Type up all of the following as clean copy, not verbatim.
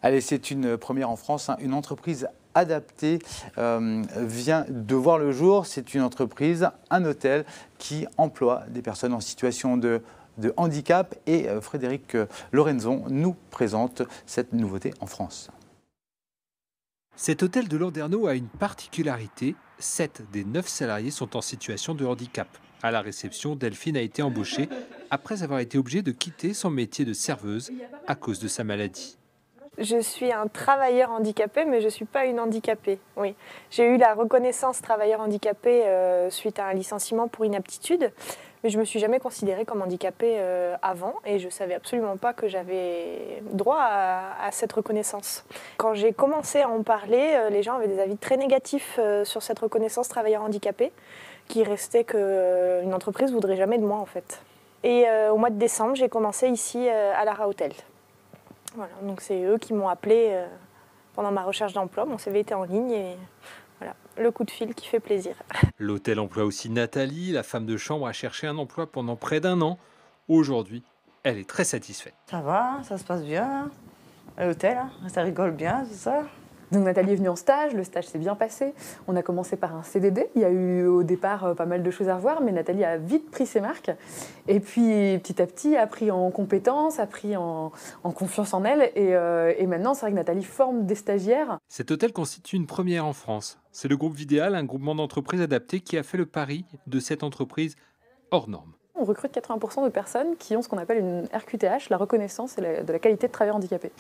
Allez, c'est une première en France, hein. Une entreprise adaptée vient de voir le jour. C'est une entreprise, un hôtel qui emploie des personnes en situation de handicap. Et Frédéric Lorenzon nous présente cette nouveauté en France. Cet hôtel de Landerneau a une particularité. 7 des 9 salariés sont en situation de handicap. À la réception, Delphine a été embauchée après avoir été obligée de quitter son métier de serveuse à cause de sa maladie. Je suis un travailleur handicapé, mais je ne suis pas une handicapée. Oui. J'ai eu la reconnaissance travailleur handicapé suite à un licenciement pour inaptitude, mais je ne me suis jamais considérée comme handicapée avant et je ne savais absolument pas que j'avais droit à cette reconnaissance. Quand j'ai commencé à en parler, les gens avaient des avis très négatifs sur cette reconnaissance travailleur handicapé, qui restait qu'une entreprise ne voudrait jamais de moi en fait. Et au mois de décembre, j'ai commencé ici à Lara Hotel. Voilà, donc c'est eux qui m'ont appelé pendant ma recherche d'emploi. Mon CV était en ligne et voilà, le coup de fil qui fait plaisir. L'hôtel emploie aussi Nathalie. La femme de chambre a cherché un emploi pendant près d'1 an. Aujourd'hui, elle est très satisfaite. Ça va, ça se passe bien. À l'hôtel, ça rigole bien, tout ça. Donc Nathalie est venue en stage, le stage s'est bien passé. On a commencé par un CDD. Il y a eu au départ pas mal de choses à revoir, mais Nathalie a vite pris ses marques. Et puis petit à petit, a pris en compétences, a pris en confiance en elle. Et maintenant, c'est vrai que Nathalie forme des stagiaires. Cet hôtel constitue une première en France. C'est le groupe Vidéal, un groupement d'entreprises adaptées, qui a fait le pari de cette entreprise hors norme. On recrute 80% de personnes qui ont ce qu'on appelle une RQTH, la reconnaissance de la qualité de travailleur handicapé.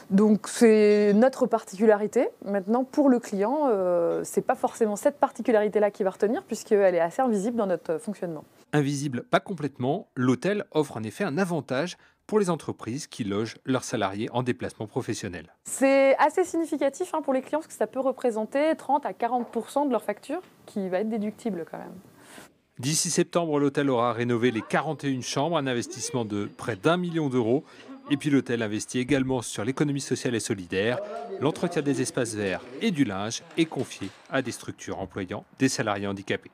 Donc c'est notre particularité. Maintenant, pour le client, ce n'est pas forcément cette particularité-là qui va retenir, puisqu'elle est assez invisible dans notre fonctionnement. Invisible, pas complètement, l'hôtel offre en effet un avantage pour les entreprises qui logent leurs salariés en déplacement professionnel. C'est assez significatif pour les clients, parce que ça peut représenter 30 à 40% de leur facture, qui va être déductible quand même. D'ici septembre, l'hôtel aura rénové les 41 chambres, un investissement de près d'1 million d'euros. Et puis l'hôtel investit également sur l'économie sociale et solidaire. L'entretien des espaces verts et du linge est confié à des structures employant des salariés handicapés.